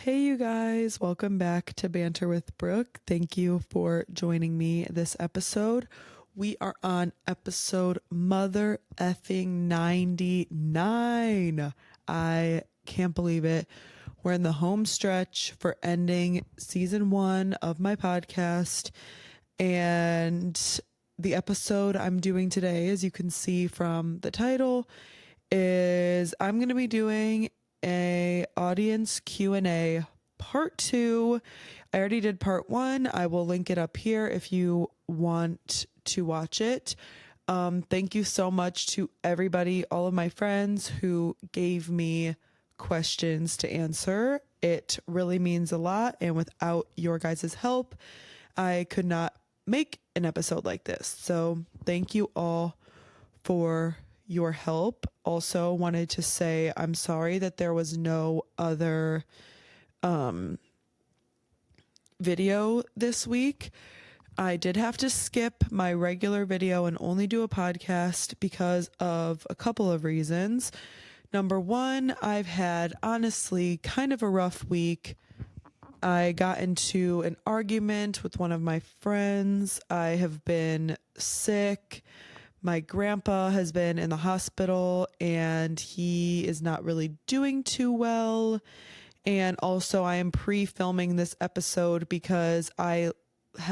Hey, you guys, welcome back to Banter with Brooke. Thank you for joining me this episode. We are on episode mother effing 99. I can't believe it. We're in the home stretch for ending season 1 of my podcast. And the episode I'm doing today, as you can see from the title, is I'm going to be doing a audience Q&A part 2. I already did part 1. I will link it up here if you want to watch it. Thank you so much to everybody, all of my friends who gave me questions to answer. It really means a lot, and without your guys' help, I could not make an episode like this. So thank you all for your help. Also wanted to say I'm sorry that there was no other video this week. I did have to skip my regular video and only do a podcast because of a couple of reasons. Number one, I've had honestly kind of a rough week. I got into an argument with one of my friends. I have been sick. My grandpa has been in the hospital and he is not really doing too well. And also, I am pre-filming this episode because I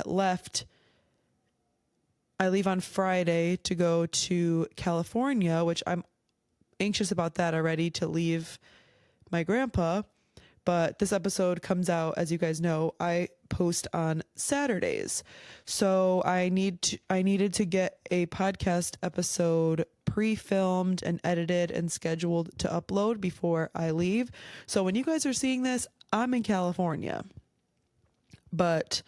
leave on Friday to go to California, which I'm anxious about that already, to leave my grandpa. But this episode comes out, as you guys know, I post on Saturdays. So I needed to get a podcast episode pre-filmed and edited and scheduled to upload before I leave. So when you guys are seeing this, I'm in California. But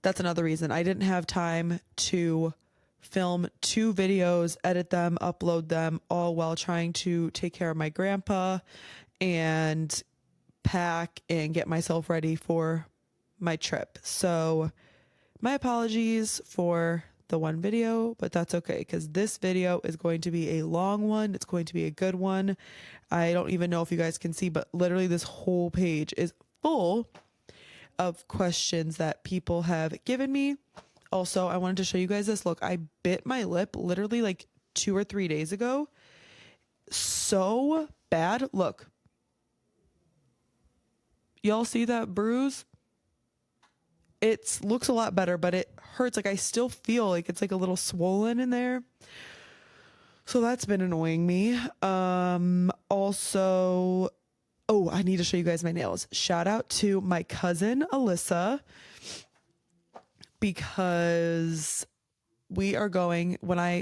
that's another reason I didn't have time to film 2 videos, edit them, upload them, all while trying to take care of my grandpa and pack and get myself ready for my trip. So my apologies for the one video, but that's okay because this video is going to be a long one. It's going to be a good one. I don't even know if you guys can see, but literally this whole page is full of questions that people have given me. Also, I wanted to show you guys this. Look, I bit my lip literally like 2 or 3 days ago. So bad. Look. Y'all see that bruise? It looks a lot better, but it hurts. Like I still feel like it's like a little swollen in there. So that's been annoying me. Also, oh, I need to show you guys my nails. Shout out to my cousin Alyssa because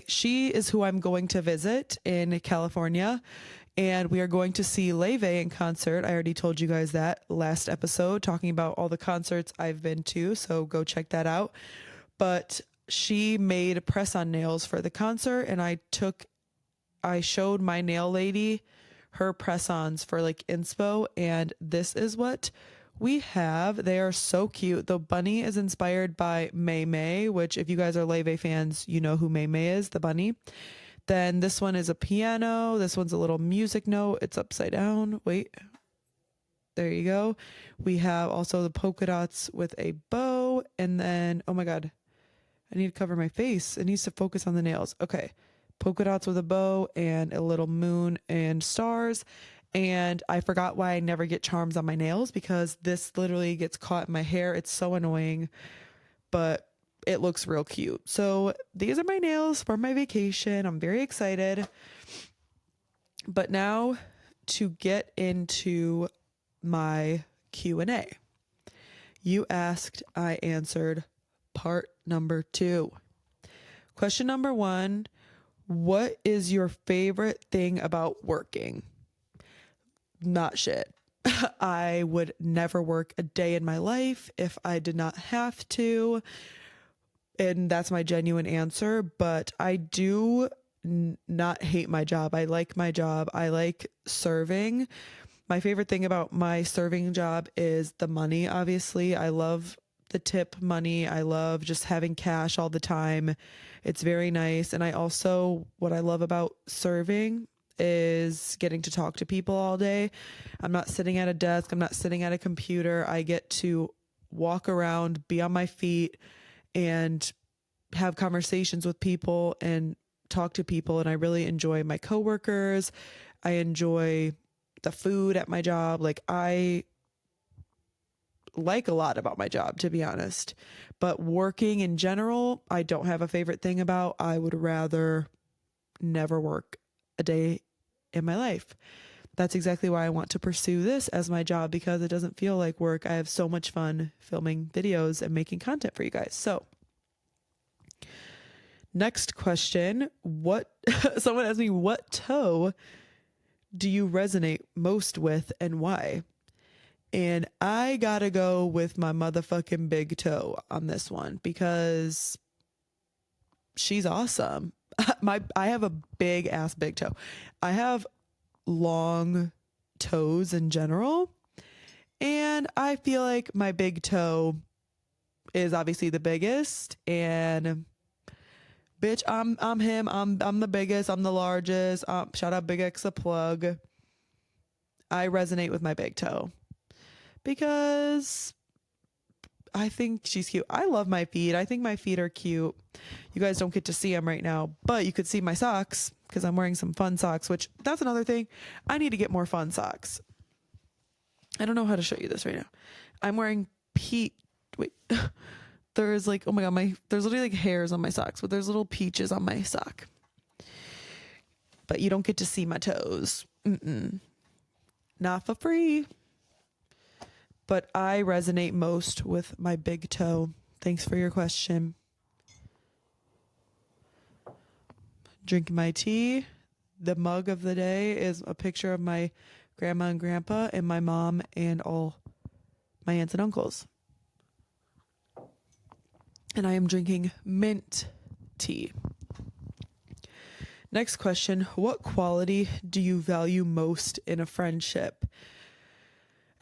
she is who I'm going to visit in California. And we are going to see Leve in concert. I already told you guys that last episode, talking about all the concerts I've been to. So go check that out. But she made press-on nails for the concert, and I showed my nail lady her press-ons for like inspo, and this is what we have. They are so cute. The bunny is inspired by May May, which if you guys are Leve fans, you know who May May is, the bunny. Then this one is a piano. This one's a little music note. It's upside down. Wait. There you go. We have also the polka dots with a bow. And then, oh my God, I need to cover my face. It needs to focus on the nails. Okay. Polka dots with a bow and a little moon and stars. And I forgot why I never get charms on my nails because this literally gets caught in my hair. It's so annoying. But it looks real cute. So these are my nails for my vacation. I'm very excited. But now to get into my Q&A. You asked, I answered, part number 2. Question number 1, what is your favorite thing about working? Not shit. I would never work a day in my life if I did not have to. And that's my genuine answer, but I do not hate my job. I like my job. I like serving. My favorite thing about my serving job is the money, obviously. I love the tip money. I love just having cash all the time. It's very nice. And what I love about serving is getting to talk to people all day. I'm not sitting at a desk, I'm not sitting at a computer. I get to walk around, be on my feet, and have conversations with people and talk to people. And I really enjoy my coworkers. I enjoy the food at my job. Like, I like a lot about my job, to be honest. But working in general, I don't have a favorite thing about. I would rather never work a day in my life. That's exactly why I want to pursue this as my job, because it doesn't feel like work. I have so much fun filming videos and making content for you guys. So, next question. What someone asked me, what toe do you resonate most with and why? And I gotta go with my motherfucking big toe on this one, because she's awesome. I have a big ass big toe. I have long toes in general, and I feel like my big toe is obviously the biggest. And bitch, I'm him. I'm the biggest. I'm the largest. Shout out Big X the plug. I resonate with my big toe because I think she's cute. I love my feet. I think my feet are cute. You guys don't get to see them right now, but you could see my socks because I'm wearing some fun socks, which that's another thing. I need to get more fun socks. I don't know how to show you this right now. I'm wearing wait. There's like, oh my God, there's literally like hairs on my socks, but there's little peaches on my sock. But you don't get to see my toes. Not for free. But I resonate most with my big toe. Thanks for your question. Drinking my tea. The mug of the day is a picture of my grandma and grandpa and my mom and all my aunts and uncles. And I am drinking mint tea. Next question. What quality do you value most in a friendship?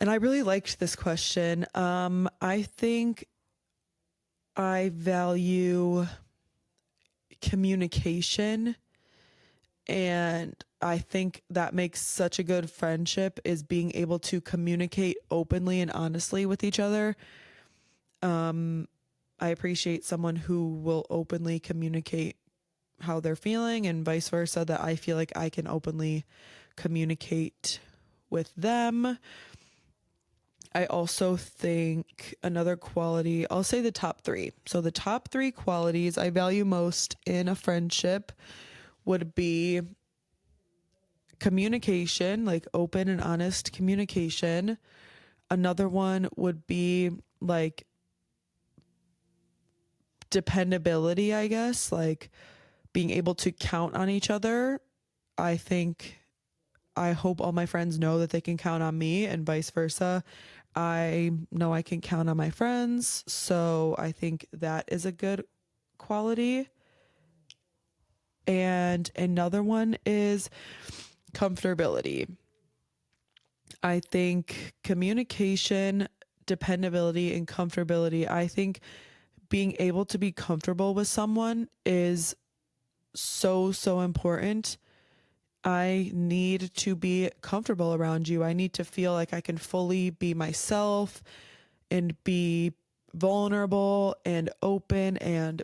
And I really liked this question. I think I value communication, and I think that makes such a good friendship, is being able to communicate openly and honestly with each other. I appreciate someone who will openly communicate how they're feeling, and vice versa, that I feel like I can openly communicate with them. I also think another quality, I'll say the top three. So the top three qualities I value most in a friendship would be communication, like open and honest communication. Another one would be like dependability, I guess, like being able to count on each other. I hope all my friends know that they can count on me, and vice versa. I know I can count on my friends. So I think that is a good quality. And another one is comfortability. I think communication, dependability, and comfortability. I think being able to be comfortable with someone is so important. I need to be comfortable around you. I need to feel like I can fully be myself and be vulnerable and open and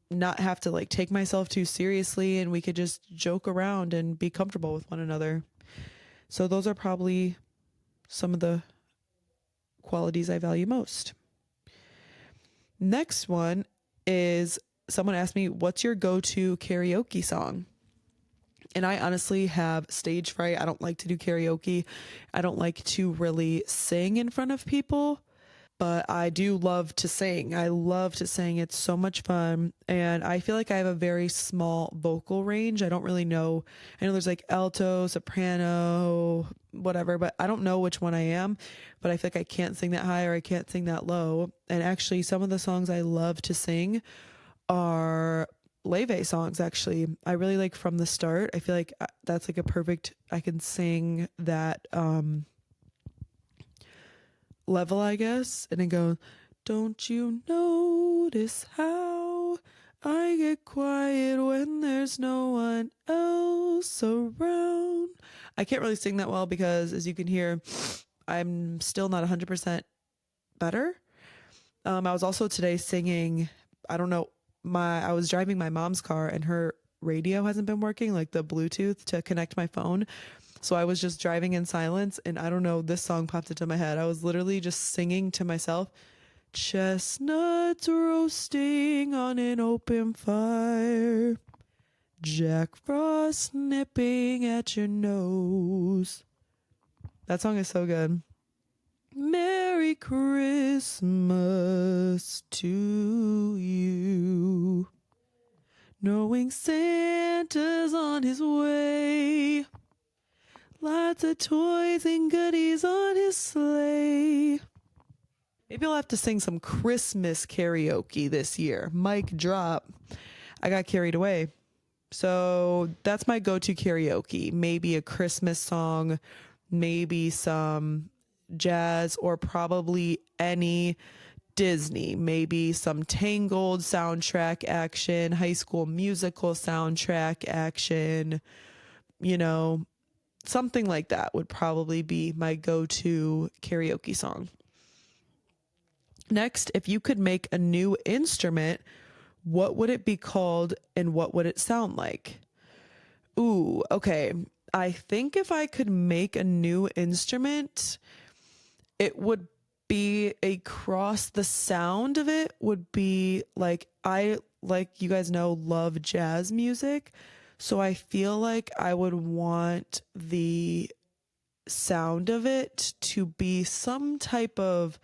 not have to like take myself too seriously, and we could just joke around and be comfortable with one another. So those are probably some of the qualities I value most. Next one is, someone asked me, what's your go-to karaoke song? And I honestly have stage fright. I don't like to do karaoke. I don't like to really sing in front of people, but I do love to sing. I love to sing. It's so much fun. And I feel like I have a very small vocal range. I don't really know. I know there's like alto, soprano, whatever, but I don't know which one I am. But I feel like I can't sing that high or I can't sing that low. And actually, some of the songs I love to sing are Leve songs. Actually, I really like From the Start. I feel like that's like a perfect, I can sing that level, I guess. And it goes, don't you notice how I get quiet when there's no one else around? I can't really sing that well because, as you can hear, I'm still not 100% better. I was also today singing, I don't know, I was driving my mom's car and her radio hasn't been working, like the Bluetooth to connect my phone. So I was just driving in silence and I don't know, this song popped into my head. I was literally just singing to myself, chestnuts roasting on an open fire, Jack Frost nipping at your nose. That song is so good. Merry Christmas to you. Knowing Santa's on his way. Lots of toys and goodies on his sleigh. Maybe I'll have to sing some Christmas karaoke this year. Mic drop. I got carried away. So that's my go-to karaoke. Maybe a Christmas song, maybe some jazz, or probably any Disney. Maybe some Tangled soundtrack action, High School Musical soundtrack action, you know, something like that would probably be my go-to karaoke song. Next, if you could make a new instrument, what would it be called and what would it sound like? Ooh, okay. I think if I could make a new instrument, it would be a cross. The sound of it would be like, like you guys know, love jazz music. So I feel like I would want the sound of it to be some type of,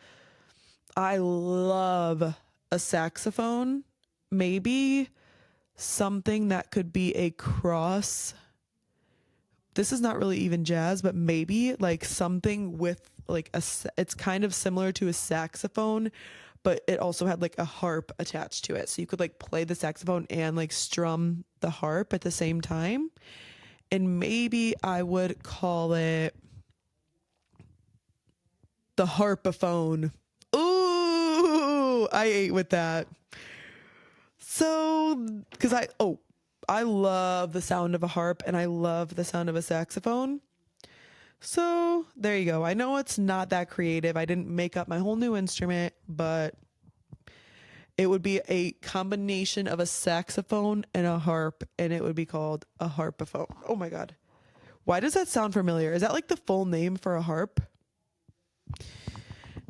I love a saxophone, maybe something that could be a cross. This is not really even jazz, but maybe like something with like it's kind of similar to a saxophone, but it also had like a harp attached to it. So you could like play the saxophone and like strum the harp at the same time. And maybe I would call it the harpophone. Ooh, I ate with that. So, because I love the sound of a harp and I love the sound of a saxophone. So there you go. I know it's not that creative. I didn't make up my whole new instrument, but it would be a combination of a saxophone and a harp, and it would be called a harpophone. Oh my God. Why does that sound familiar? Is that like the full name for a harp?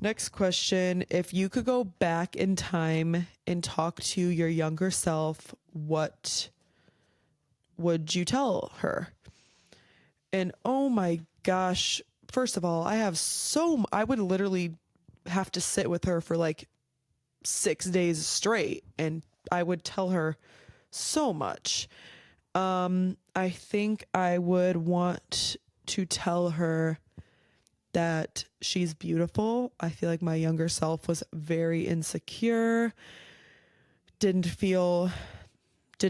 Next question. If you could go back in time and talk to your younger self, what would you tell her? And oh my gosh, first of all, I would literally have to sit with her for like 6 days straight and I would tell her so much. I think I would want to tell her that she's beautiful. I feel like my younger self was very insecure, didn't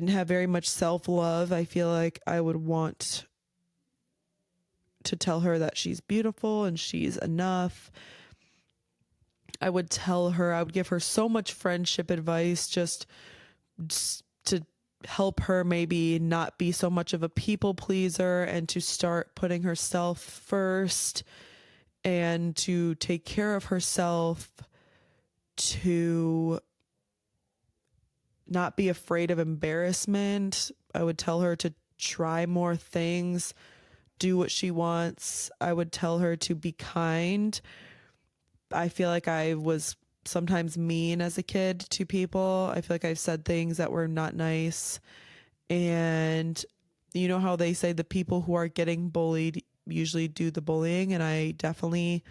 have very much self-love. I feel like I would want to tell her that she's beautiful and she's enough. I would give her so much friendship advice just to help her maybe not be so much of a people pleaser and to start putting herself first and to take care of herself, to not be afraid of embarrassment. I would tell her to try more things, do what she wants. I would tell her to be kind. I feel like I was sometimes mean as a kid to people. I feel like I've said things that were not nice. And you know how they say the people who are getting bullied usually do the bullying, and I definitely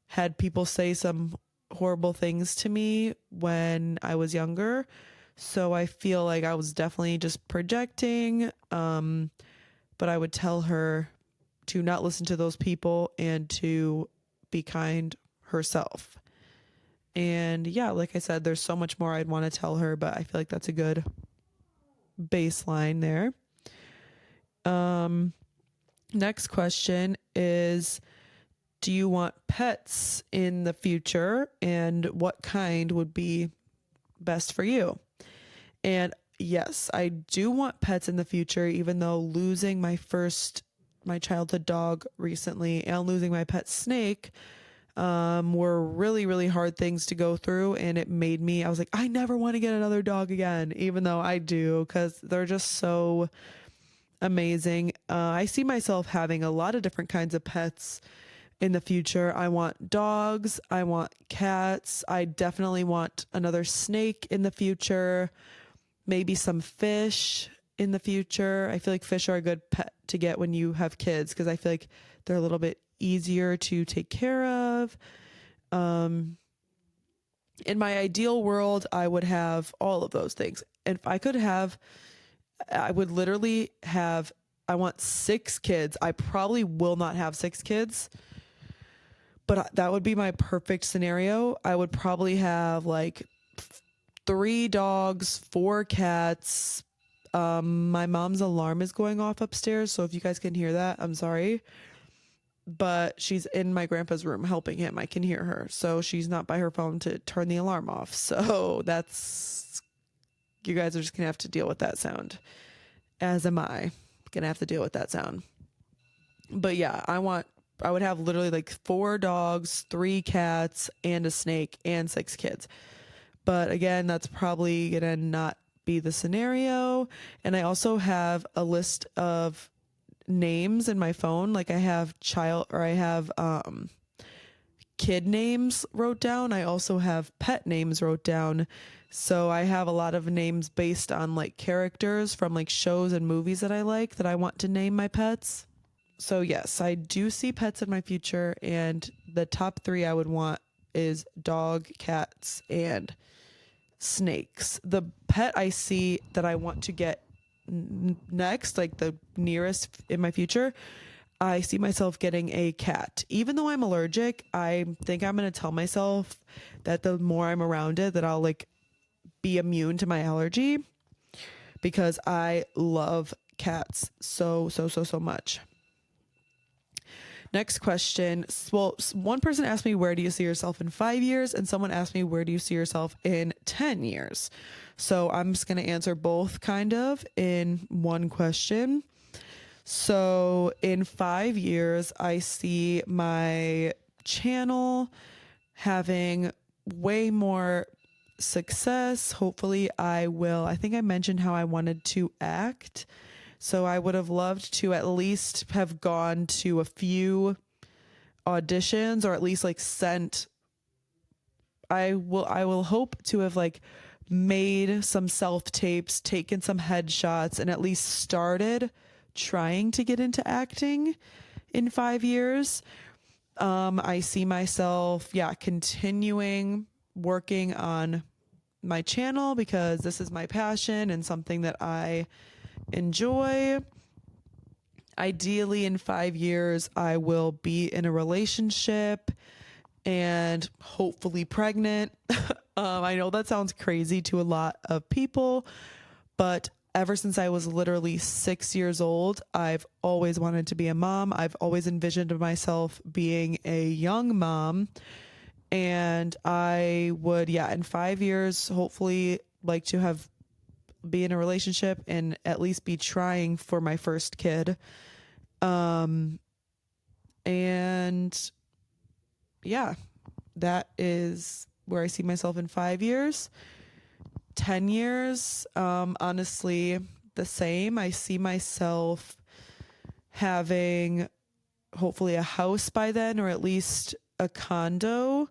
had people say some horrible things to me when I was younger. So I feel like I was definitely just projecting. But I would tell her to not listen to those people and to be kind herself. And yeah, like I said, there's so much more I'd want to tell her, but I feel like that's a good baseline there. Next question is, do you want pets in the future and what kind would be best for you? And yes, I do want pets in the future, even though losing my first my childhood dog recently and losing my pet snake were really, really hard things to go through. And it made me, I was like, I never want to get another dog again, even though I do, because they're just so amazing. I see myself having a lot of different kinds of pets in the future. I want dogs, I want cats, I definitely want another snake in the future, maybe some fish in the future. I feel like fish are a good pet to get when you have kids because I feel like they're a little bit easier to take care of. Um, in my ideal world, I would have all of those things. And if I could have, I would literally have, I want 6 kids. I probably will not have 6 kids, but that would be my perfect scenario. I would probably have like 3 dogs, 4 cats. My mom's alarm is going off upstairs, so if you guys can hear that, I'm sorry. But she's in my grandpa's room helping him. I can hear her, so she's not by her phone to turn the alarm off. So that's, you guys are just gonna have to deal with that sound, as am I gonna have to deal with that sound. But yeah, I would have literally like 4 dogs, 3 cats, and a snake, and 6 kids. But again, that's probably gonna not be the scenario. And I also have a list of names in my phone. Like I have kid names wrote down. I also have pet names wrote down. So I have a lot of names based on like characters from like shows and movies that I like that I want to name my pets. So yes, I do see pets in my future, and the top 3 I would want is dog, cats, and snakes. The pet I see that I want to get next, like the nearest in my future, I see myself getting a cat. Even though I'm allergic, I think I'm going to tell myself that the more I'm around it, that I'll like be immune to my allergy because I love cats so much. Next question. Well, one person asked me, where do you see yourself in 5 years? And someone asked me, where do you see yourself in 10 years? So I'm just going to answer both kind of in one question. So in 5 years, I see my channel having way more success. Hopefully, I think I mentioned how I wanted to act. So I would have loved to at least have gone to a few auditions or at least like sent. I will hope to have like made some self tapes, taken some headshots, and at least started trying to get into acting in 5 years. I see myself, continuing working on my channel because this is my passion and something that I enjoy. Ideally, in 5 years, I will be in a relationship and hopefully pregnant. I know that sounds crazy to a lot of people, but ever since I was literally 6 years old, I've always wanted to be a mom. I've always envisioned myself being a young mom. And I would, in 5 years, hopefully like to have be in a relationship and at least be trying for my first kid. And yeah, that is where I see myself in 5 years. 10 years, honestly, the same. I see myself having hopefully a house by then or at least a condo.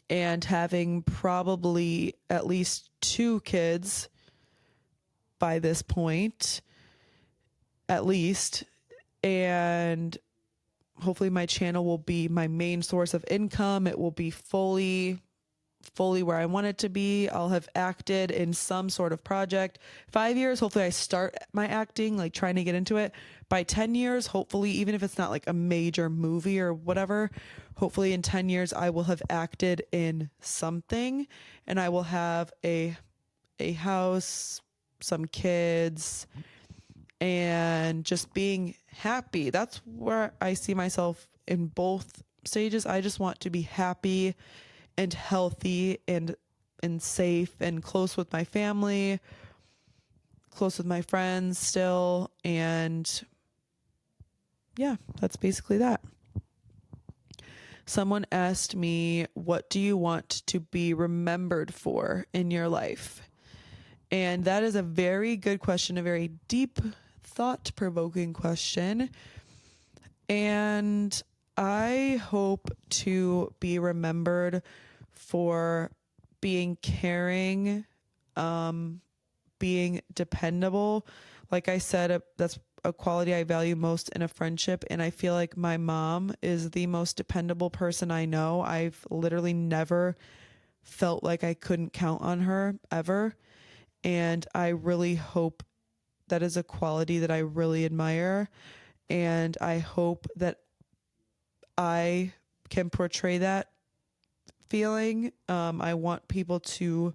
And having probably at least 2 kids by this point, at least. And hopefully my channel will be my main source of income. It will be fully where I want it to be. I'll have acted in some sort of project. 5 years, hopefully I start my acting, like trying to get into it. By 10 years, hopefully, even if it's not like a major movie or whatever, hopefully in 10 years I will have acted in something and I will have a house, some kids, and just being happy. That's where I see myself in both stages. I just want to be happy and healthy and safe and close with my family. close with my friends still. And yeah, that's basically that. Someone asked me, what do you want to be remembered for in your life? And that is a very good question, a very deep, thought provoking question. And I hope to be remembered for being caring, being dependable. Like I said, that's a quality I value most in a friendship. And I feel like my mom is the most dependable person I know. I've literally never felt like I couldn't count on her ever. And I really hope that is a quality that I really admire. And I hope that I can portray that feeling. I want people to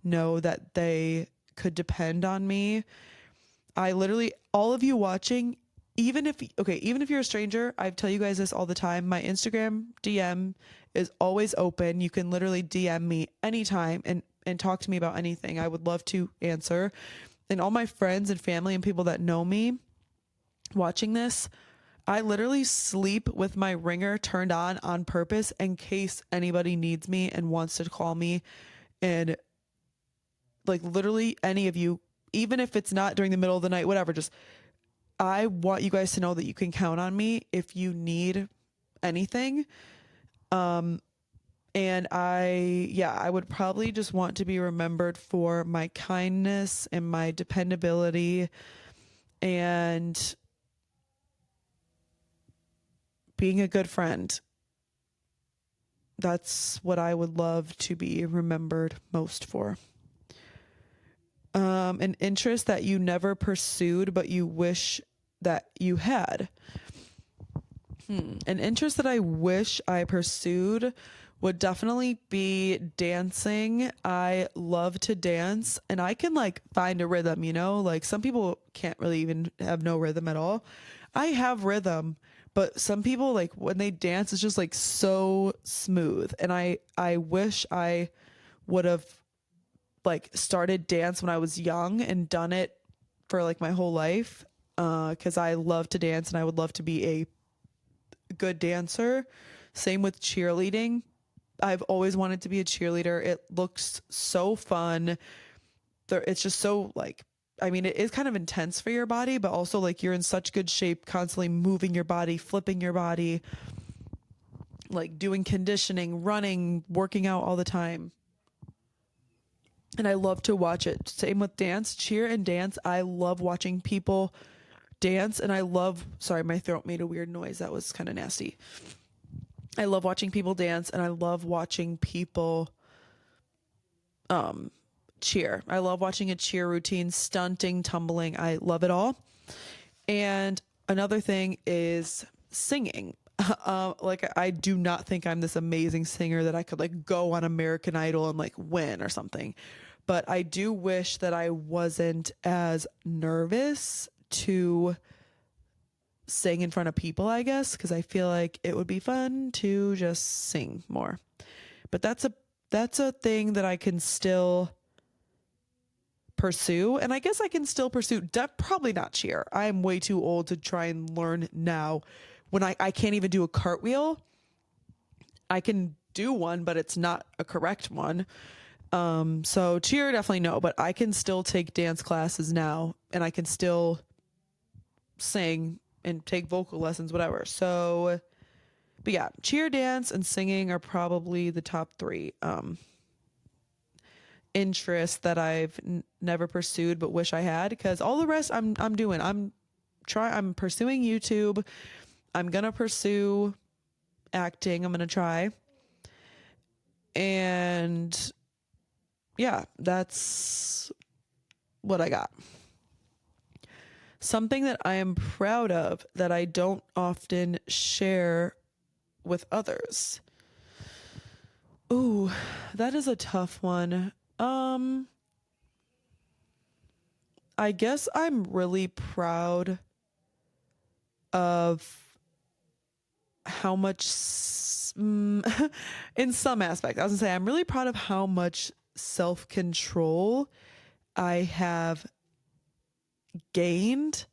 know that they could depend on me. I literally, all of you watching, even if you're a stranger, I tell you guys this all the time. My Instagram DM is always open. You can literally DM me anytime and talk to me about anything. I would love to answer. And all my friends and family and people that know me watching this, I literally sleep with my ringer turned on purpose in case anybody needs me and wants to call me. And like literally any of you, even if it's not during the middle of the night, whatever, just I want you guys to know that you can count on me if you need anything. And I would probably just want to be remembered for my kindness and my dependability and being a good friend. That's what I would love to be remembered most for. An interest that you never pursued, but you wish that you had. An interest that I wish I pursued would definitely be dancing. I love to dance and I can like find a rhythm, like some people can't really even have no rhythm at all. I have rhythm, but some people like when they dance, it's just like so smooth. And I wish I would have like started dance when I was young and done it for like my whole life. 'Cause I love to dance and I would love to be a good dancer. Same with cheerleading. I've always wanted to be a cheerleader. It looks so fun. It's just so like, I mean, it is kind of intense for your body, but also like you're in such good shape, constantly moving your body, flipping your body, like doing conditioning, running, working out all the time. And I love to watch it. Same with dance, cheer and dance. I love watching people dance. And sorry, my throat made a weird noise. That was kind of nasty. I love watching people dance and I love watching people cheer. I love watching a cheer routine, stunting, tumbling. I love it all. And another thing is singing. Like I do not think I'm this amazing singer that I could like go on American Idol and like win or something. But I do wish that I wasn't as nervous to sing in front of people, I guess, because I feel like it would be fun to just sing more. But that's a thing that I can still pursue, and I guess I can still pursue probably not cheer. I'm way too old to try and learn now when I can't even do a cartwheel. I can do one, but it's not a correct one. So cheer definitely no, but I can still take dance classes now and I can still sing and take vocal lessons, whatever. So, but yeah, cheer, dance, and singing are probably the top three interests that I've never pursued but wish I had. Because all the rest I'm doing. I'm pursuing YouTube. I'm gonna pursue acting. I'm gonna try, and yeah, that's what I got. Something that I am proud of that I don't often share with others. Ooh, that is a tough one. I guess I'm really proud of how much, in some aspect, I was gonna say, I'm really proud of how much self control I have gained.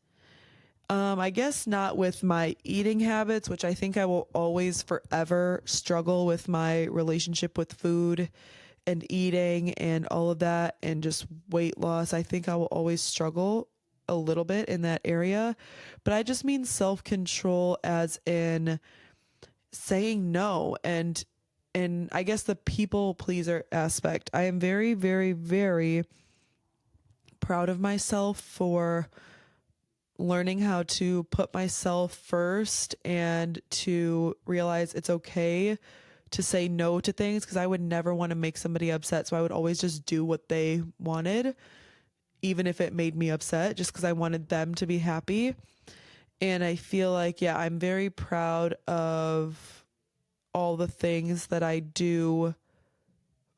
I guess not with my eating habits, which I think I will always forever struggle with my relationship with food and eating and all of that and just weight loss. I think I will always struggle a little bit in that area. But I just mean self control as in saying no and I guess the people pleaser aspect. I am very, very, very proud of myself for learning how to put myself first and to realize it's okay to say no to things because I would never want to make somebody upset. So I would always just do what they wanted, even if it made me upset, just because I wanted them to be happy. And I feel like, yeah, I'm very proud of all the things that I do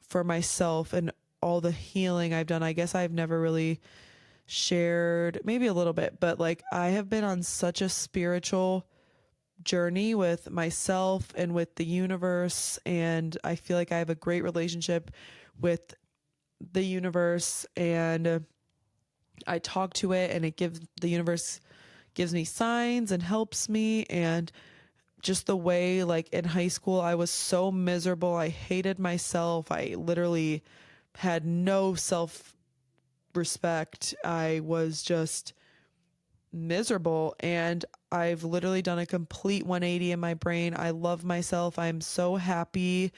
for myself and all the healing I've done. I guess I've never really shared, maybe a little bit, but like I have been on such a spiritual journey with myself and with the universe. And I feel like I have a great relationship with the universe. And I talk to it, and it gives the universe gives me signs and helps me. And just the way, like in high school, I was so miserable. I hated myself. I literally had no self respect. I was just miserable, and I've literally done a complete 180 in my brain. I love myself. I'm so happy.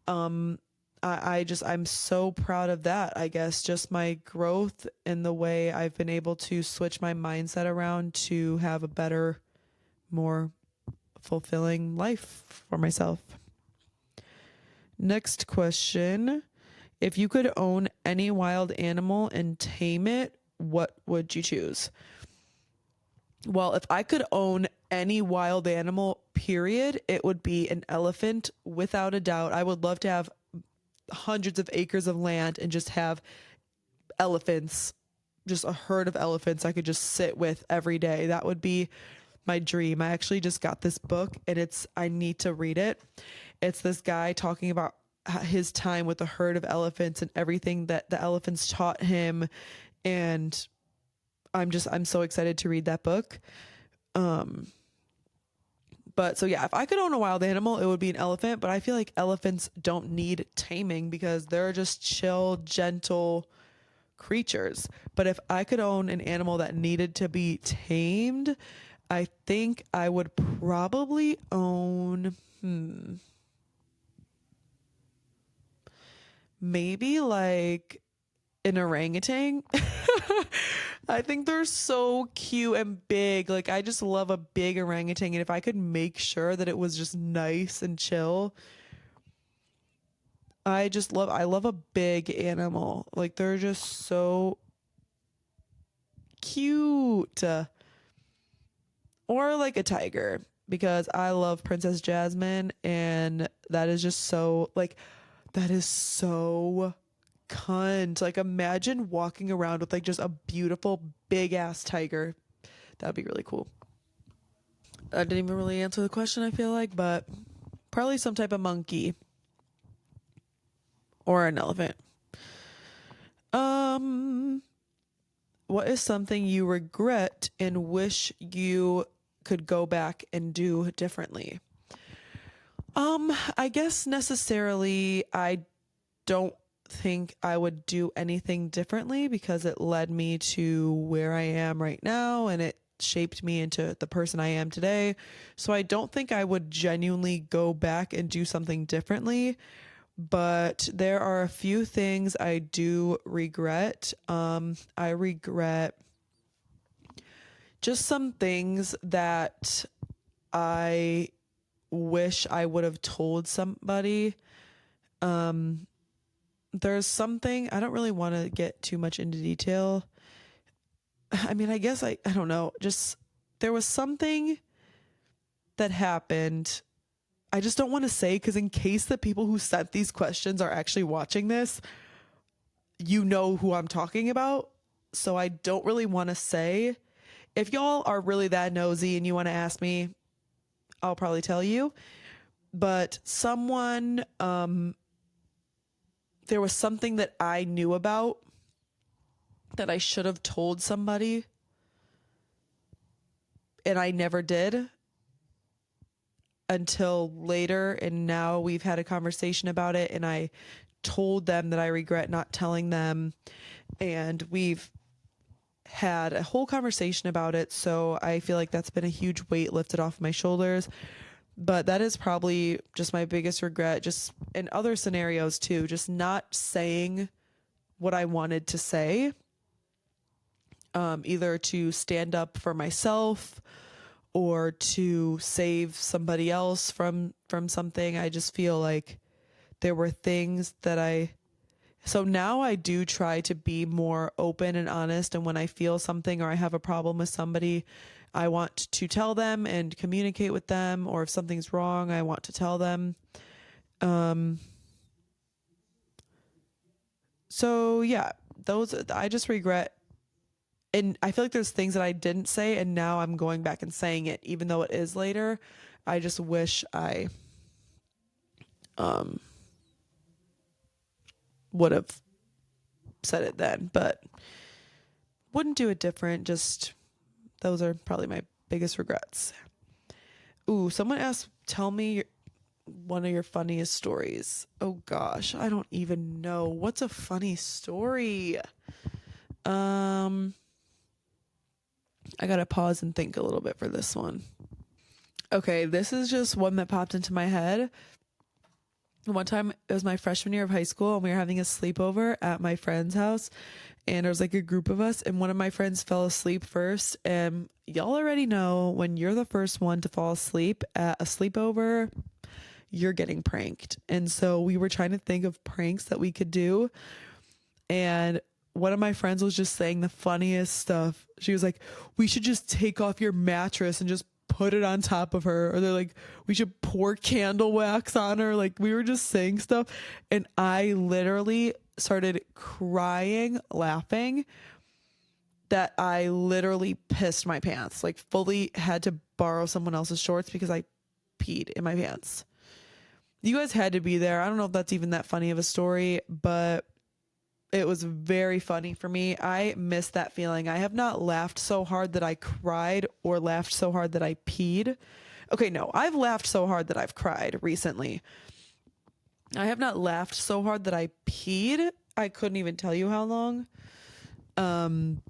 Um I'm so proud of that. I guess just my growth in the way I've been able to switch my mindset around to have a better, more fulfilling life for myself. Next question. If you could own any wild animal and tame it, what would you choose? Well, if I could own any wild animal, period, it would be an elephant without a doubt. I would love to have hundreds of acres of land and just have elephants, just a herd of elephants I could just sit with every day. That would be my dream. I actually just got this book and I need to read it. It's this guy talking about his time with a herd of elephants and everything that the elephants taught him. And I'm so excited to read that book. Um, but so yeah, if I could own a wild animal, it would be an elephant. But I feel like elephants don't need taming because they're just chill, gentle creatures. But if I could own an animal that needed to be tamed, I think I would probably own, maybe like an orangutan. I think they're so cute and big. Like, I just love a big orangutan. And if I could make sure that it was just nice and chill, I love a big animal. Like, they're just so cute. Or like a tiger, because I love Princess Jasmine. And that is just so, like, that is so cunt. Like, imagine walking around with like just a beautiful big ass tiger. That'd be really cool. I didn't even really answer the question, I feel like, but probably some type of monkey or an elephant. Um, what is something you regret and wish you could go back and do differently? I guess necessarily I don't think I would do anything differently because it led me to where I am right now and it shaped me into the person I am today. So I don't think I would genuinely go back and do something differently, but there are a few things I do regret. I regret just some things that I wish I would have told somebody. Um, there's something, I don't really want to get too much into detail. I mean, I guess I don't know. Just there was something that happened. I just don't want to say because in case the people who sent these questions are actually watching this, you know who I'm talking about. So I don't really want to say. If y'all are really that nosy and you want to ask me, I'll probably tell you. But there was something that I knew about that I should have told somebody and I never did until later. And now we've had a conversation about it, and I told them that I regret not telling them. And we've had a whole conversation about it. So I feel like that's been a huge weight lifted off my shoulders. But that is probably just my biggest regret, just in other scenarios too, just not saying what I wanted to say, either to stand up for myself or to save somebody else from something. I just feel like there were things that so now I do try to be more open and honest, and when I feel something or I have a problem with somebody, I want to tell them and communicate with them, or if something's wrong, I want to tell them. Um so yeah, those I just regret, and I feel like there's things that I didn't say and now I'm going back and saying it even though it is later. I just wish I um would have said it then, but wouldn't do it different. Just those are probably my biggest regrets. Ooh, someone asked, tell me one of your funniest stories. Oh gosh, I don't even know. What's a funny story? Um, I gotta pause and think a little bit for this one. Okay, this is just one that popped into my head. One time, it was my freshman year of high school, and we were having a sleepover at my friend's house, and there was like a group of us, and one of my friends fell asleep first. And y'all already know, when you're the first one to fall asleep at a sleepover, you're getting pranked. And so we were trying to think of pranks that we could do, and one of my friends was just saying the funniest stuff. She was like, we should just take off your mattress and just put it on top of her. Or they're like, we should pour candle wax on her. Like, we were just saying stuff. And I literally started crying, laughing, that I literally pissed my pants. Like, fully had to borrow someone else's shorts because I peed in my pants. You guys had to be there. I don't know if that's even that funny of a story, but it was very funny for me. I miss that feeling. I have not laughed so hard that I cried or laughed so hard that I peed. Okay, no, I've laughed so hard that I've cried recently. I have not laughed so hard that I peed. I couldn't even tell you how long. Um,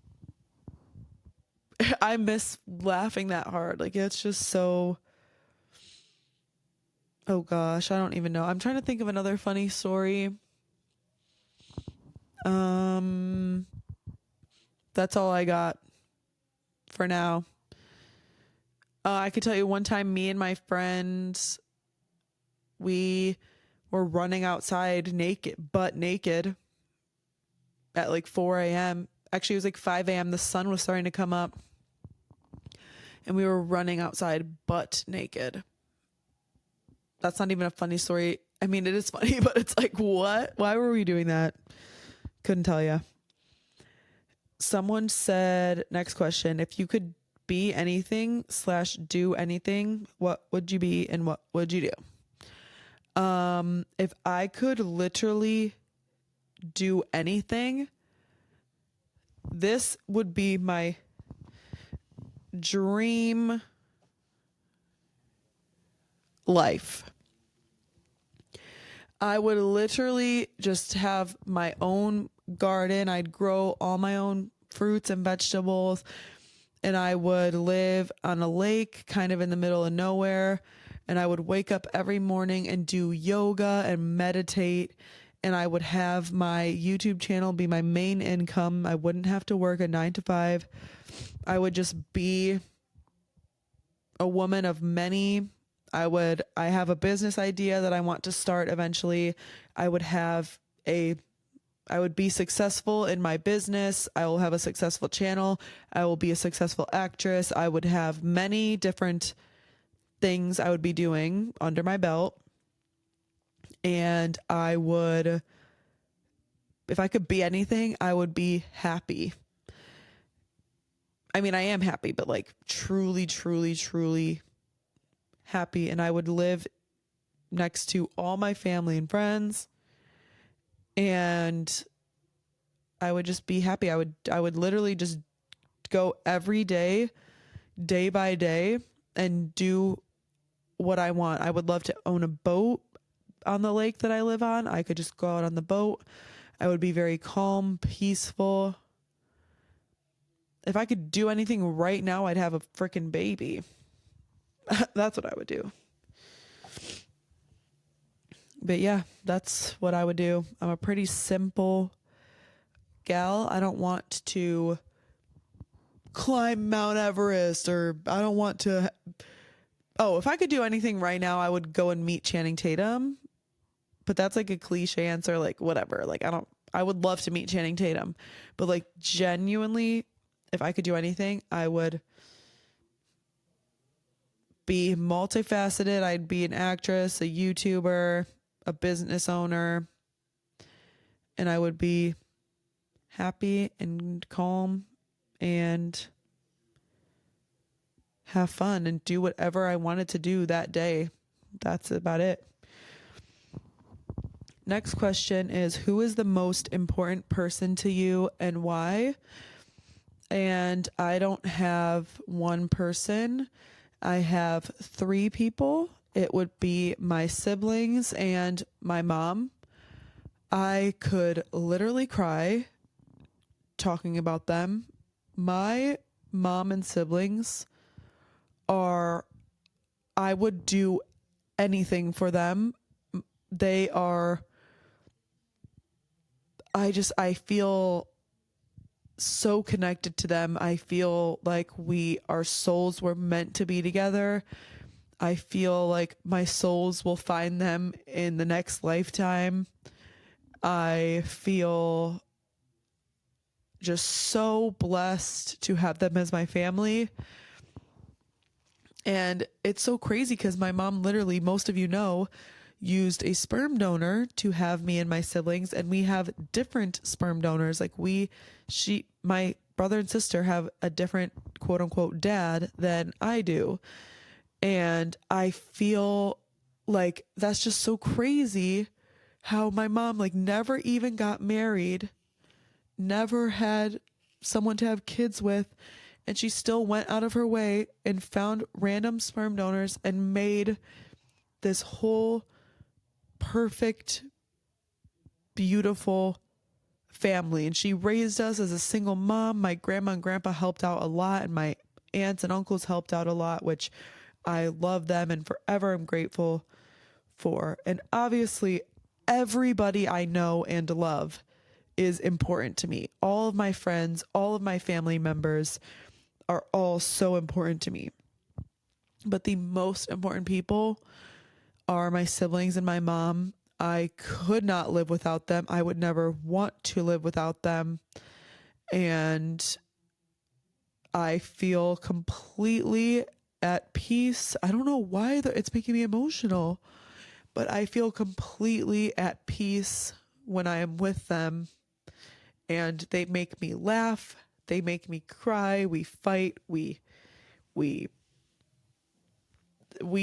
I miss laughing that hard. Like, it's just so. Oh gosh, I don't even know. I'm trying to think of another funny story. Um, that's all I got for now. I could tell you one time, me and my friends, we were running outside naked, butt naked, at like 4 a.m. Actually, it was like 5 a.m. The sun was starting to come up, and we were running outside butt naked. That's not even a funny story. I mean, it is funny, but it's like, what? Why were we doing that? Couldn't tell you. Someone said, next question, if you could be anything slash do anything, what would you be and what would you do? If I could literally do anything, this would be my dream life. I would literally just have my own garden. I'd grow all my own fruits and vegetables, and I would live on a lake kind of in the middle of nowhere. And I would wake up every morning and do yoga and meditate. And I would have my YouTube channel be my main income. I wouldn't have to work a 9 to 5. I would just be a woman of many. I have a business idea that I want to start eventually. I would have a I would be successful in my business. I will have a successful channel. I will be a successful actress. I would have many different things I would be doing under my belt. And I would, if I could be anything, I would be happy. I mean, I am happy, but like truly, truly, truly happy. And I would live next to all my family and friends. And I would just be happy. I would literally just go every day by day, and do what I want. I would love to own a boat on the lake that I live on. I could just go out on the boat. I would be very calm, peaceful. If I could do anything right now, I'd have a freaking baby. That's what I would do. But yeah, that's what I would do. I'm a pretty simple gal. I don't want to climb Mount Everest, or I don't want to. Oh, if I could do anything right now, I would go and meet Channing Tatum. But that's like a cliche answer, like whatever. Like I would love to meet Channing Tatum. But like genuinely, if I could do anything, I would be multifaceted. I'd be an actress, a YouTuber, a business owner, and I would be happy and calm and have fun and do whatever I wanted to do that day. That's about it. Next question is, who is the most important person to you and why? And I don't have one person. I have 3 people. It would be my siblings and my mom. I could literally cry talking about them. My mom and siblings are, I would do anything for them. They are, I feel so connected to them. I feel like our souls were meant to be together. I feel like my souls will find them in the next lifetime. I feel just so blessed to have them as my family. And it's so crazy because my mom literally, most of you know, used a sperm donor to have me and my siblings, and we have different sperm donors. Like my brother and sister have a different quote unquote dad than I do. And I feel like that's just so crazy how my mom like never even got married, never had someone to have kids with, and she still went out of her way and found random sperm donors and made this whole perfect, beautiful family. And she raised us as a single mom. My grandma and grandpa helped out a lot, and my aunts and uncles helped out a lot, which I love them and forever I'm grateful for. And obviously, everybody I know and love is important to me. All of my friends, all of my family members are all so important to me. But the most important people are my siblings and my mom. I could not live without them. I would never want to live without them. And I feel completely at peace. I don't know why it's making me emotional, but I feel completely at peace when I am with them. And they make me laugh. They make me cry. We fight. We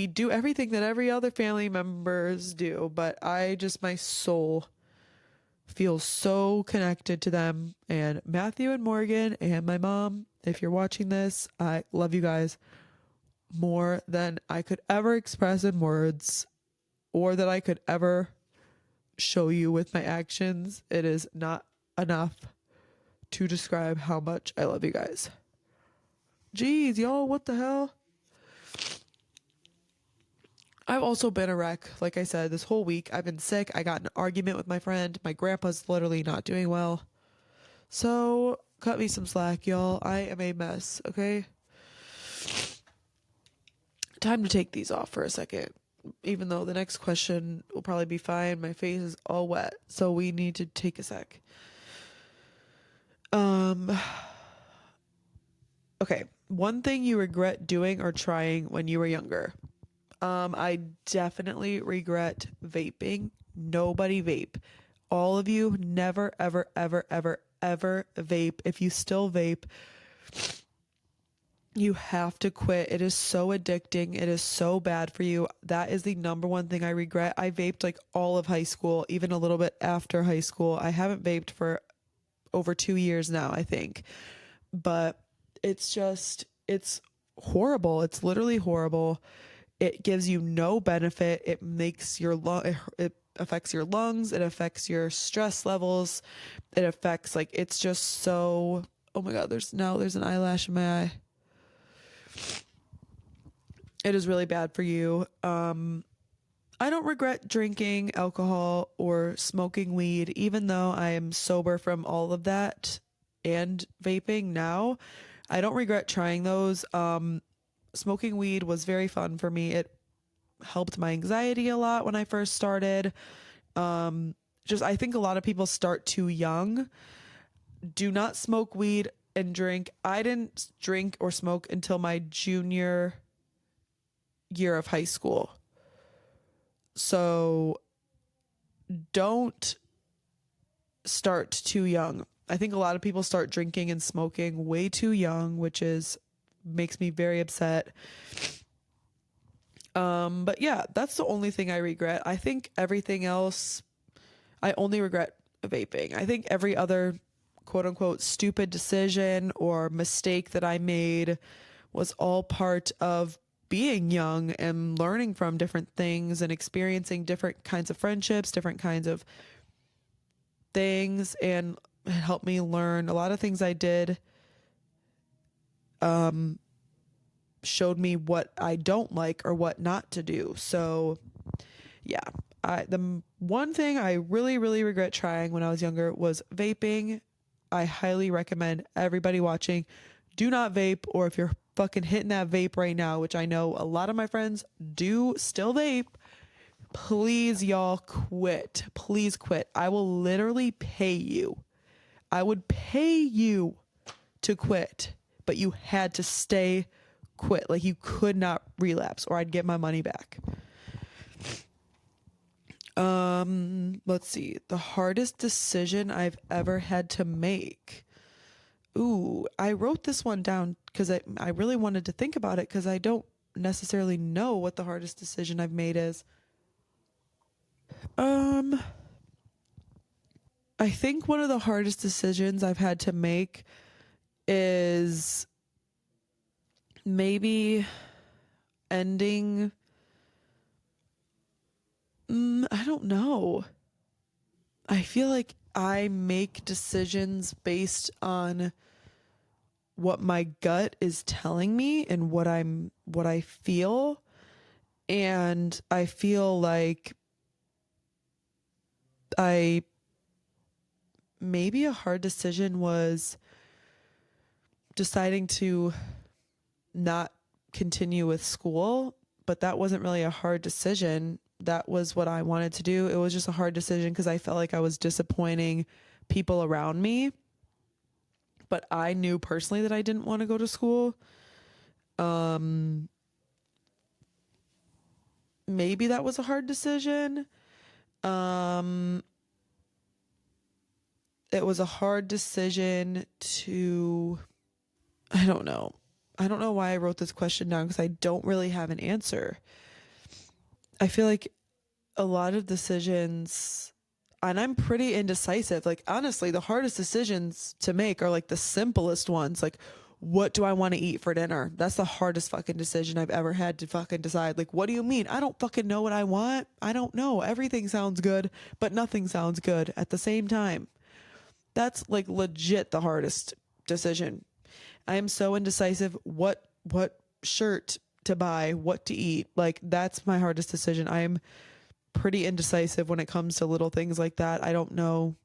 do everything that every other family members do, but my soul feels so connected to them. And Matthew and Morgan and my mom, if you're watching this, I love you guys more than I could ever express in words, or that I could ever show you with my actions. It is not enough to describe how much I love you guys. Jeez, y'all, what the hell? I've also been a wreck. Like I said, this whole week I've been sick. I got in an argument with my friend. My grandpa's literally not doing well. So cut me some slack, y'all. I am a mess, okay? Time to take these off for a second. Even though the next question will probably be fine. My face is all wet. So we need to take a sec. Okay. One thing you regret doing or trying when you were younger. I definitely regret vaping. Nobody vape. All of you never, ever, ever, ever, ever vape. If you still vape, you have to quit. It is so addicting. It is so bad for you. That is the number one thing I regret. I vaped like all of high school, even a little bit after high school. I haven't vaped for over 2 years now, I think. But it's horrible. It's literally horrible. It gives you no benefit. It makes your it affects your lungs. It affects your stress levels. It affects, like, it's just so, oh my God, there's an eyelash in my eye. It is really bad for you. I don't regret drinking alcohol or smoking weed, even though I am sober from all of that and vaping now. I don't regret trying those. Smoking weed was very fun for me. It helped my anxiety a lot when I first started. Just, I think a lot of people start too young. Do not smoke weed and drink. I didn't drink or smoke until my junior year of high school. So don't start too young. I think a lot of people start drinking and smoking way too young, which is makes me very upset. But yeah, that's the only thing I regret. I think everything else, I only regret vaping. I think every other quote unquote stupid decision or mistake that I made was all part of being young and learning from different things and experiencing different kinds of friendships, different kinds of things, and it helped me learn a lot of things I did. Showed me what I don't like or what not to do. So yeah, the one thing I really, really regret trying when I was younger was vaping. I highly recommend everybody watching, do not vape, or if you're fucking hitting that vape right now, which I know a lot of my friends do still vape, please y'all quit. Please quit. I will literally pay you. I would pay you to quit, but you had to stay quit. Like, you could not relapse or I'd get my money back. Let's see. The hardest decision I've ever had to make. Ooh, I wrote this one down because I really wanted to think about it because I don't necessarily know what the hardest decision I've made is. Um, I think one of the hardest decisions I've had to make is maybe ending. I don't know. I feel like I make decisions based on what my gut is telling me and what I feel. And I feel like I maybe a hard decision was deciding to not continue with school, but that wasn't really a hard decision. That was what I wanted to do. It was just a hard decision because I felt like I was disappointing people around me. But I knew personally that I didn't want to go to school. Maybe that was a hard decision. Um, it was a hard decision to, I don't know. I don't know why I wrote this question down because I don't really have an answer. I feel like a lot of decisions, and I'm pretty indecisive. Like, honestly, the hardest decisions to make are like the simplest ones. Like, what do I want to eat for dinner? That's the hardest fucking decision I've ever had to fucking decide. Like, what do you mean? I don't fucking know what I want. I don't know. Everything sounds good, but nothing sounds good at the same time. That's like legit the hardest decision. I am so indecisive what shirt to buy, what to eat. Like, that's my hardest decision. I am pretty indecisive when it comes to little things like that. I don't know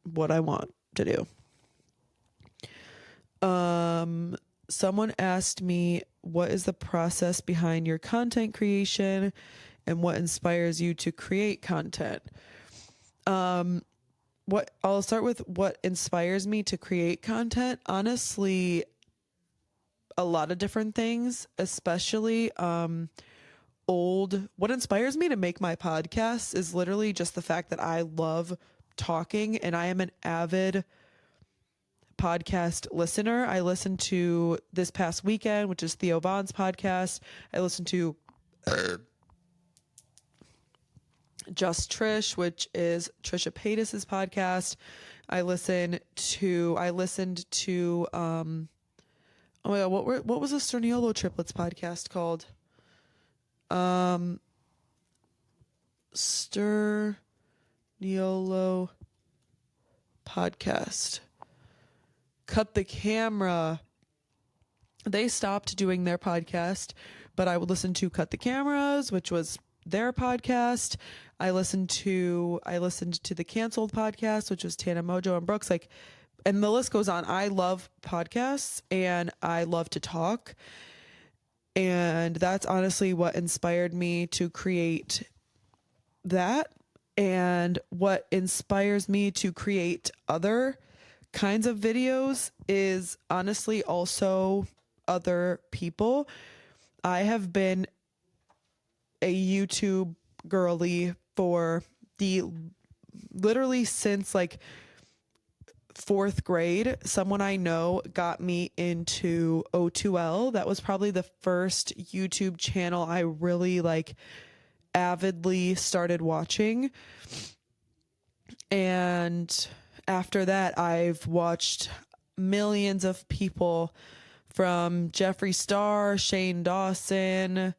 what I want to do. Someone asked me, what is the process behind your content creation and what inspires you to create content? What I'll start with what inspires me to create content. Honestly, a lot of different things, especially what inspires me to make my podcast is literally just the fact that I love talking and I am an avid podcast listener. I listened to This Past Weekend, which is Theo Vaughn's podcast. I listened to Just Trish, which is Trisha Paytas's podcast. I listened to oh my god, what was the Sterniolo triplets podcast called? Um Sterniolo podcast. Cut the Camera. They stopped doing their podcast, but I would listen to Cut the Cameras, which was their podcast. I listened to the Canceled podcast, which was Tana Mojo and Brooks. Like, and the list goes on. I love podcasts and I love to talk. And that's honestly what inspired me to create that. And what inspires me to create other kinds of videos is honestly also other people. I have been a YouTube girly for the literally since like fourth grade. Someone I know got me into O2L. That was probably the first YouTube channel I really like avidly started watching. And after that, I've watched millions of people from Jeffree Star, Shane Dawson,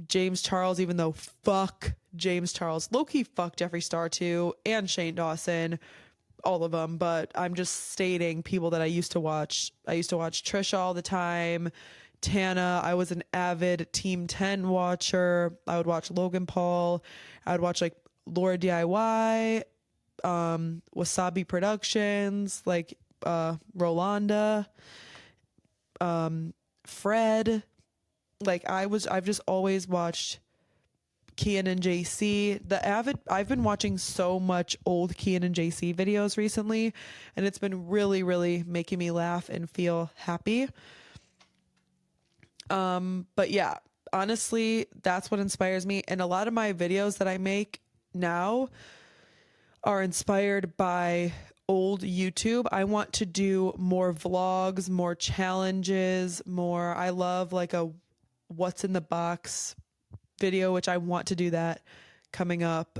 James Charles, even though fuck James Charles. Low-key fuck Jeffree Star too, and Shane Dawson, all of them. But I'm just stating people that I used to watch. I used to watch Trisha all the time. Tana, I was an avid Team 10 watcher. I would watch Logan Paul. I would watch like Laura DIY, Wasabi Productions, like Rolanda, Fred. Like I've just always watched Kian and JC. I've been watching so much old Kian and JC videos recently, and it's been really, really making me laugh and feel happy. But yeah, honestly, that's what inspires me. And a lot of my videos that I make now are inspired by old YouTube. I want to do more vlogs, more challenges, more. I love like a what's in the box video, which I want to do that coming up.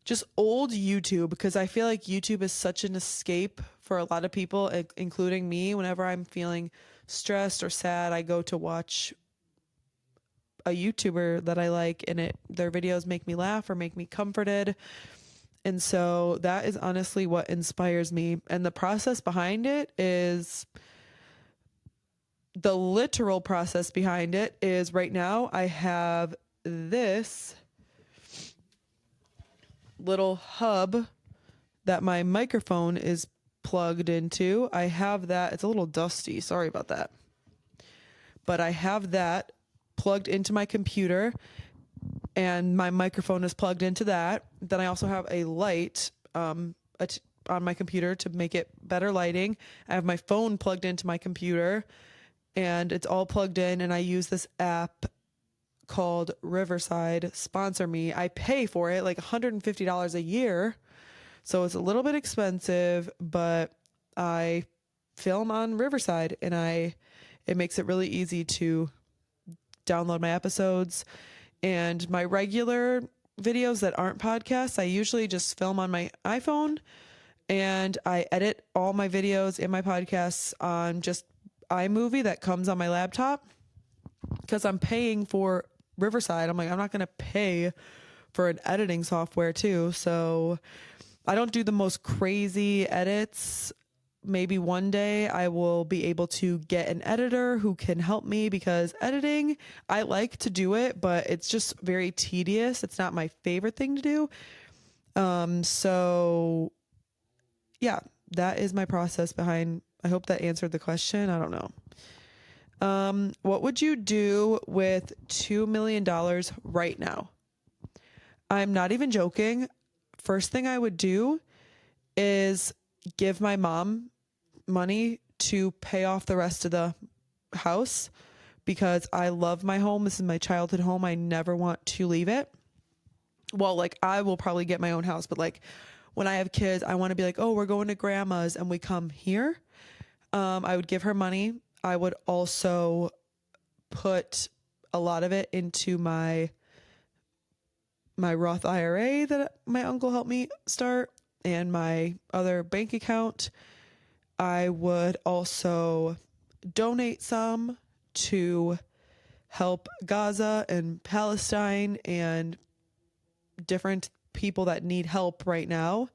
Just old YouTube, because I feel like YouTube is such an escape for a lot of people, including me. Whenever I'm feeling stressed or sad, I go to watch a YouTuber that I like, and their videos make me laugh or make me comforted. And so that is honestly what inspires me. And the process behind it is the literal process behind it is right now I have this little hub that my microphone is plugged into. I have that. It's a little dusty. Sorry about that. But I have that plugged into my computer, and my microphone is plugged into that. Then I also have a light on my computer to make it better lighting. I have my phone plugged into my computer, and it's all plugged in, and I use this app called Riverside. Sponsor me. I pay for it like $150 a year. So it's a little bit expensive, but I film on Riverside, and it makes it really easy to download my episodes. And my regular videos that aren't podcasts, I usually just film on my iPhone, and I edit all my videos and my podcasts on just iMovie that comes on my laptop, because I'm paying for Riverside. I'm like, I'm not going to pay for an editing software too. So I don't do the most crazy edits. Maybe one day I will be able to get an editor who can help me, because editing, I like to do it, but it's just very tedious. It's not my favorite thing to do. So yeah, that is my process behind. I hope that answered the question. I don't know. What would you do with $2 million right now? I'm not even joking. First thing I would do is give my mom money to pay off the rest of the house, because I love my home. This is my childhood home. I never want to leave it. Well, like I will probably get my own house, but like when I have kids, I want to be like, oh, we're going to grandma's and we come here. I would give her money. I would also put a lot of it into my Roth IRA that my uncle helped me start. and my other bank account. I would also donate some to help Gaza and Palestine and different people that need help right now.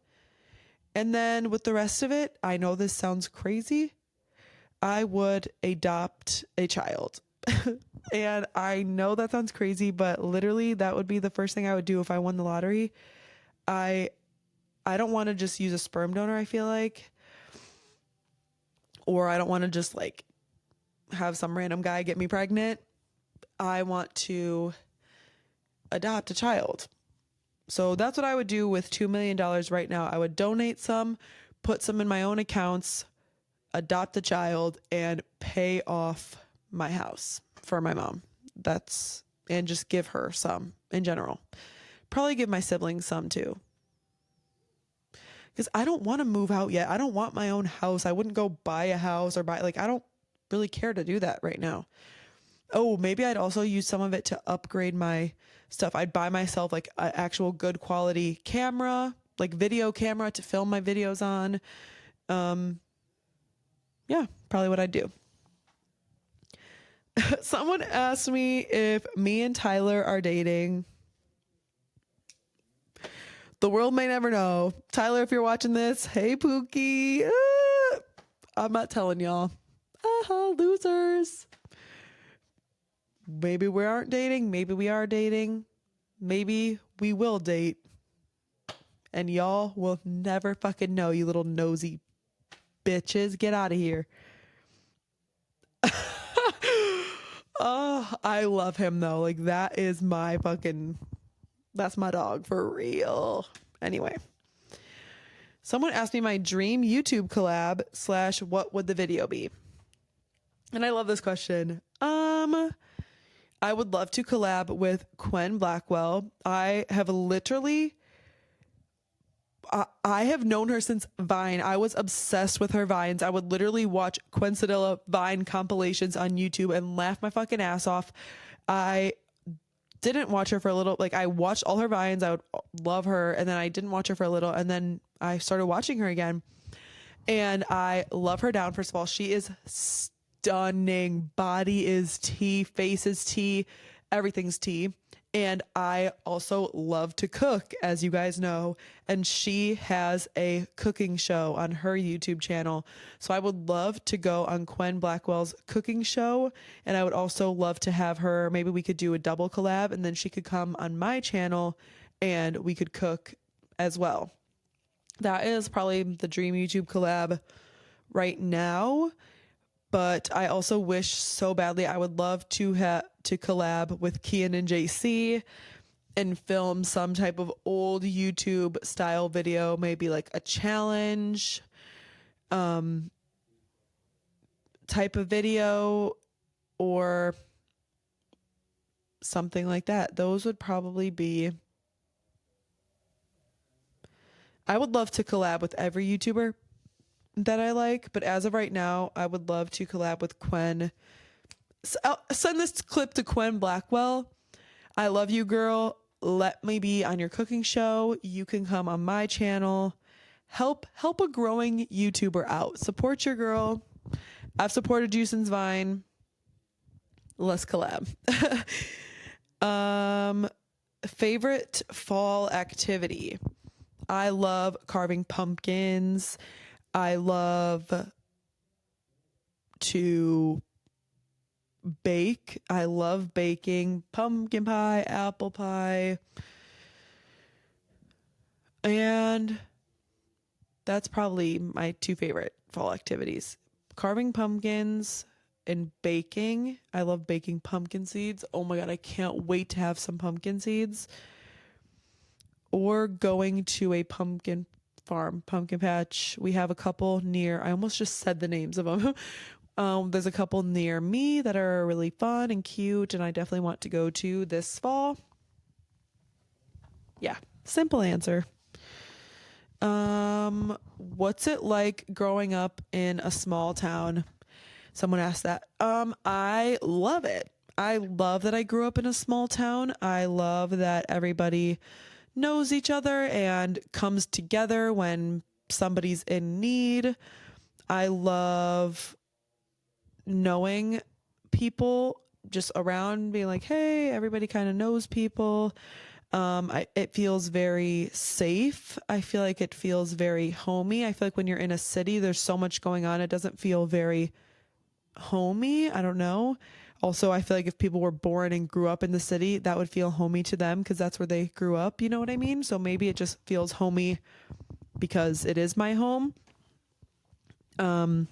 And then with the rest of it, I know this sounds crazy, I would adopt a child. And I know that sounds crazy, but literally that would be the first thing I would do if I won the lottery. I I don't want to just use a sperm donor, I feel like, or I don't want to just like have some random guy get me pregnant. I want to adopt a child. So that's what I would do with $2 million right now. I would donate some, put some in my own accounts, adopt a child, and pay off my house for my mom. And just give her some in general. Probably give my siblings some too. Because I don't want to move out yet. I don't want my own house. I wouldn't go buy a house I don't really care to do that right now. Oh, maybe I'd also use some of it to upgrade my stuff. I'd buy myself like an actual good quality camera, like video camera to film my videos on. Yeah, probably what I'd do. Someone asked me if me and Tyler are dating. The world may never know. Tyler, if you're watching this, hey Pookie. I'm not telling y'all. Losers. Maybe we aren't dating. Maybe we are dating. Maybe we will date. And y'all will never fucking know, you little nosy bitches. Get out of here. Oh, I love him though. Like that's my dog for real. Anyway, someone asked me my dream YouTube collab / what would the video be? And I love this question. I would love to collab with Quen Blackwell. I have known her since Vine. I was obsessed with her Vines. I would literally watch Quencidilla Vine compilations on YouTube and laugh my fucking ass off. I didn't watch her for a little, like I watched all her Vines. I would love her. And then I didn't watch her for a little. And then I started watching her again. And I love her down. First of all, she is stunning. Body is tea, face is tea, everything's tea. And I also love to cook, as you guys know. And she has a cooking show on her YouTube channel. So I would love to go on Quen Blackwell's cooking show. And I would also love to have her, maybe we could do a double collab and then she could come on my channel and we could cook as well. That is probably the dream YouTube collab right now. But I also wish so badly I would love to collab with Kian and JC and film some type of old YouTube style video, maybe like a challenge type of video or something like that. Those would probably be. I would love to collab with every YouTuber that I like, but as of right now, I would love to collab with Quen. I'll send this clip to Quen Blackwell. I love you, girl. Let me be on your cooking show. You can come on my channel. Help a growing YouTuber out. Support your girl. I've supported you since Vine. Let's collab. Favorite fall activity. I love carving pumpkins. I love to bake. I love baking pumpkin pie, apple pie. And that's probably my two favorite fall activities. Carving pumpkins and baking. I love baking pumpkin seeds. Oh my God, I can't wait to have some pumpkin seeds. Or going to a pumpkin farm, pumpkin patch. We have a couple near, I almost just said the names of them. There's a couple near me that are really fun and cute, and I definitely want to go to this fall. Yeah, simple answer. What's it like growing up in a small town? Someone asked that. I love it. I love that I grew up in a small town. I love that everybody knows each other and comes together when somebody's in need. I love knowing people just around, being like, hey, everybody kind of knows people. It feels very safe. I feel like it feels very homey. I feel like when you're in a city, there's so much going on. It doesn't feel very homey. I don't know. Also, I feel like if people were born and grew up in the city, that would feel homey to them because that's where they grew up. You know what I mean? So maybe it just feels homey because it is my home. But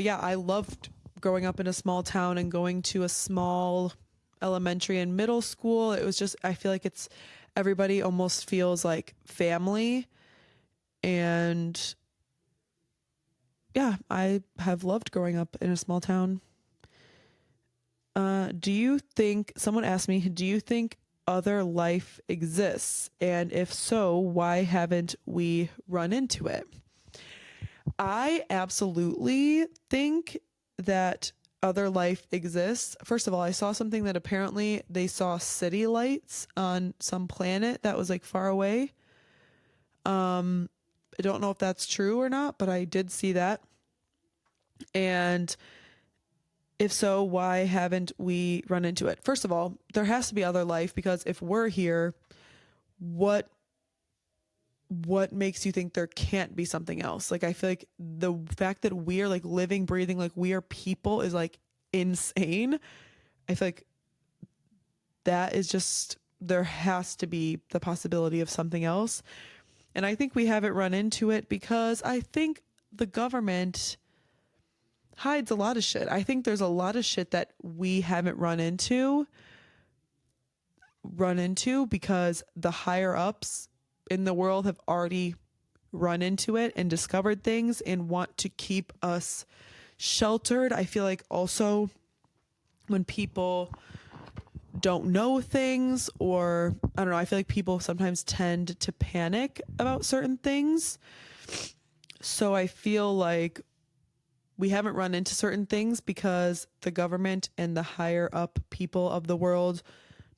yeah, I loved growing up in a small town and going to a small elementary and middle school. It was just, I feel like it's everybody almost feels like family. And yeah, I have loved growing up in a small town. Do you think, someone asked me, do you think other life exists? And if so, why haven't we run into it? I absolutely think that other life exists. First of all, I saw something that apparently they saw city lights on some planet that was like far away. I don't know if that's true or not, but I did see that. And if so, why haven't we run into it? First of all, there has to be other life because if we're here, what makes you think there can't be something else? Like I feel like the fact that we are like living, breathing, like we are people is like insane. I feel like that is just, there has to be the possibility of something else. And I think we haven't run into it because I think the government hides a lot of shit. I think there's a lot of shit that we haven't run into because the higher ups in the world have already run into it and discovered things and want to keep us sheltered. I feel like also when people don't know things, or I don't know, I feel like people sometimes tend to panic about certain things. So I feel like we haven't run into certain things because the government and the higher up people of the world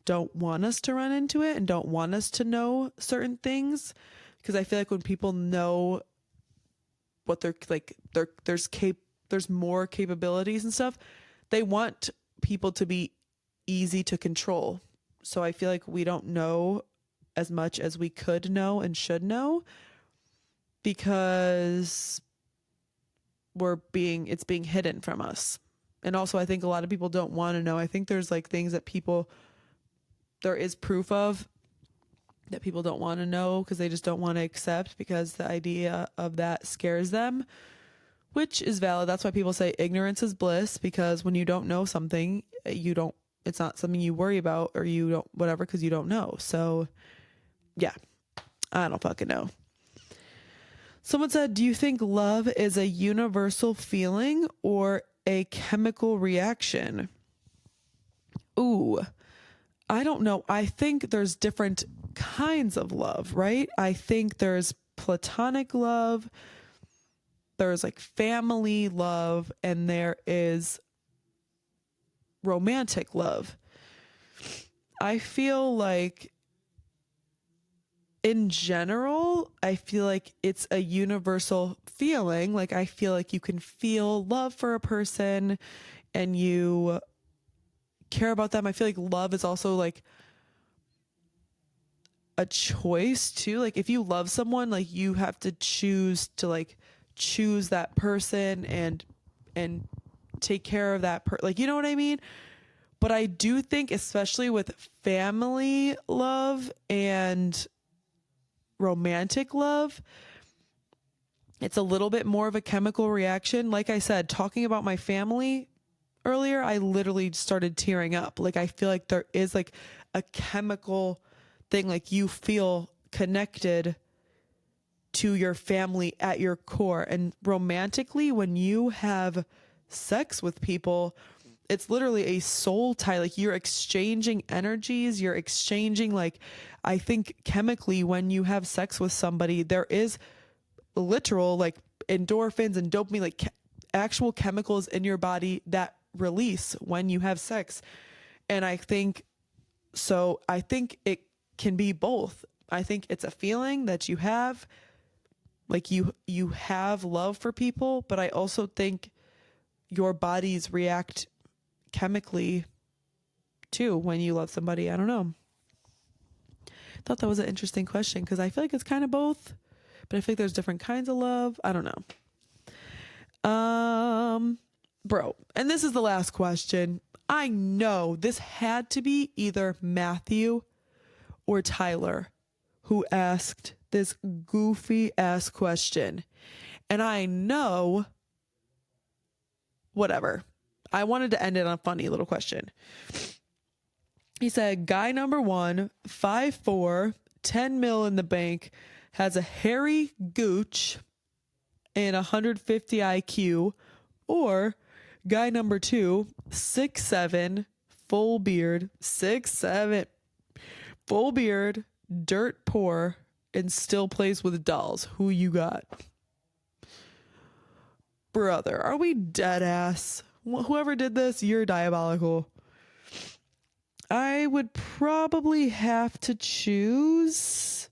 don't want us to run into it and don't want us to know certain things. Because I feel like when people know what they're like, there's more capabilities and stuff, they want people to be easy to control. So I feel like we don't know as much as we could know and should know because it's being hidden from us. And also I think a lot of people don't want to know. I think there's like things that there is proof of that people don't want to know because they just don't want to accept because the idea of that scares them, which is valid. That's why people say ignorance is bliss, because when you don't know something, it's not something you worry about or you don't, whatever, because you don't know. So yeah, I don't fucking know. Someone said, do you think love is a universal feeling or a chemical reaction? Ooh, I don't know. I think there's different kinds of love, right? I think there's platonic love, there's like family love, and there is romantic love. I feel like in general, I feel like it's a universal feeling. Like I feel like you can feel love for a person and you care about them. I feel like love is also like a choice too. Like if you love someone, like you have to choose that person and take care of that like, you know what I mean? But I do think especially with family love and romantic love, it's a little bit more of a chemical reaction. Like I said, talking about my family earlier, I literally started tearing up. Like I feel like there is like a chemical thing, like you feel connected to your family at your core. And romantically, when you have sex with people, it's literally a soul tie. Like you're exchanging energies, you're exchanging, like, I think chemically when you have sex with somebody, there is literal like endorphins and dopamine, like actual chemicals in your body that release when you have sex. And I think it can be both. I think it's a feeling that you have, like you have love for people, but I also think your bodies react chemically too when you love somebody. I don't know. Thought that was an interesting question because I feel like it's kind of both, but I feel like there's different kinds of love. I don't know. Bro, and this is the last question. I know this had to be either Matthew or Tyler who asked this goofy ass question. And I know, whatever. I wanted to end it on a funny little question. He said, guy number one, 5'4", 10 mil in the bank, has a hairy gooch and 150 IQ, or guy number two, 6'7", full beard, 6'7", full beard, dirt poor, and still plays with dolls. Who you got? Brother, are we dead ass? Whoever did this, you're diabolical. I would probably have to choose.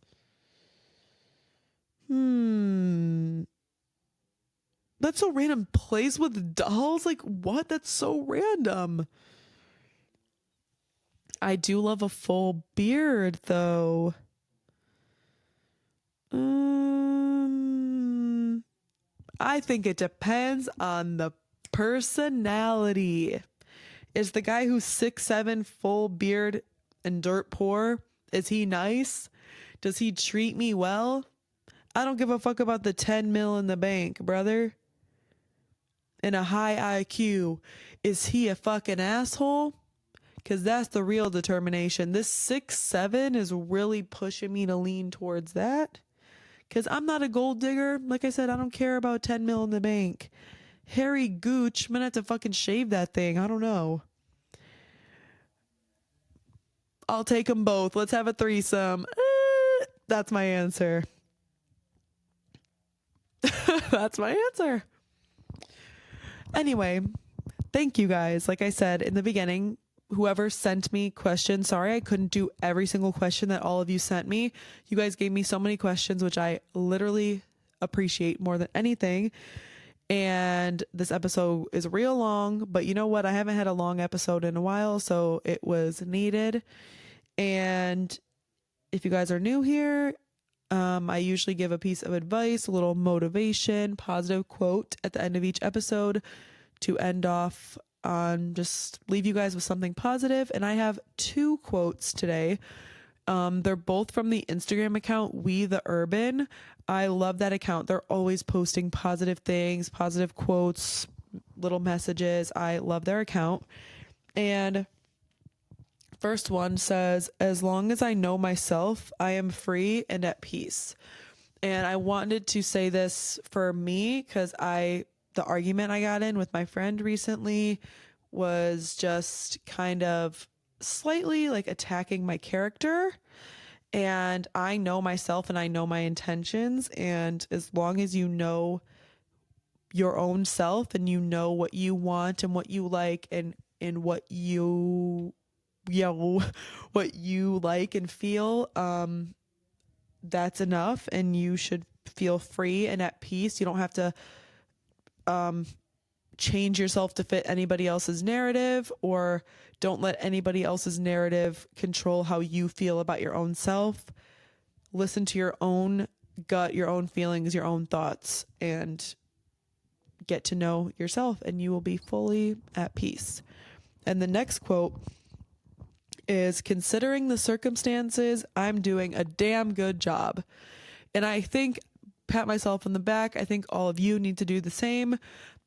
That's so random. Plays with dolls? Like, what? That's so random. I do love a full beard, though. I think it depends on the personality. Is the guy who's 6'7", full beard and dirt poor, is he nice? Does he treat me well? I don't give a fuck about the 10 mil in the bank, brother. And a high IQ. Is he a fucking asshole? Because that's the real determination. This 6'7" is really pushing me to lean towards that. Because I'm not a gold digger. Like I said, I don't care about 10 mil in the bank. Hairy gooch. I'm going to have to fucking shave that thing. I don't know. I'll take them both. Let's have a threesome. That's my answer. That's my answer. Anyway, thank you guys. Like I said in the beginning, whoever sent me questions, sorry I couldn't do every single question that all of you sent me. You guys gave me so many questions, which I literally appreciate more than anything. And this episode is real long, but you know what? I haven't had a long episode in a while, so it was needed. And if you guys are new here, I usually give a piece of advice, a little motivation, positive quote at the end of each episode to end off on, just leave you guys with something positive. And I have 2 quotes today. They're both from the Instagram account, We the Urban. I love that account. They're always posting positive things, positive quotes, little messages. I love their account. And first one says, as long as I know myself, I am free and at peace. And I wanted to say this for me because the argument I got in with my friend recently was just kind of slightly like attacking my character. And I know myself and I know my intentions. And as long as you know your own self and you know what you want and what you like and what you what you like and feel, that's enough, and you should feel free and at peace. You don't have to change yourself to fit anybody else's narrative, or don't let anybody else's narrative control how you feel about your own self. Listen to your own gut, your own feelings, your own thoughts, and get to know yourself, and you will be fully at peace. And the next quote is, considering the circumstances, I'm doing a damn good job. And I think, pat myself on the back, I think all of you need to do the same.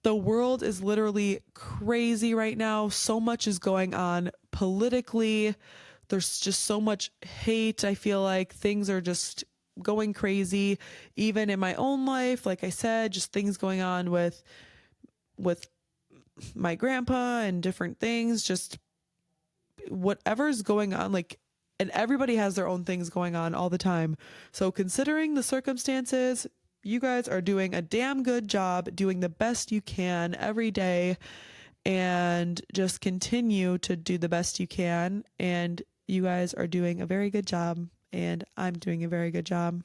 The world is literally crazy right now. So much is going on politically. There's just so much hate. I feel like things are just going crazy. Even in my own life, like I said, just things going on with my grandpa and different things, just whatever's going on, like, and everybody has their own things going on all the time. So considering the circumstances, you guys are doing a damn good job, doing the best you can every day, and just continue to do the best you can. And you guys are doing a very good job, and I'm doing a very good job.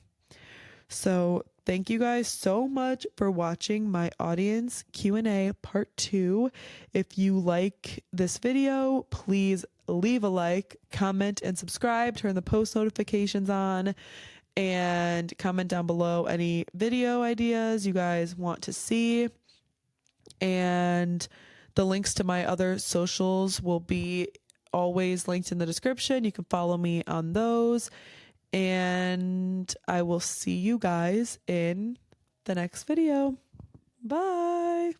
So thank you guys so much for watching my audience Q&A part 2. If you like this video, please leave a like, comment, and subscribe. Turn the post notifications on, and comment down below any video ideas you guys want to see. And the links to my other socials will be always linked in the description. You can follow me on those. And I will see you guys in the next video. Bye.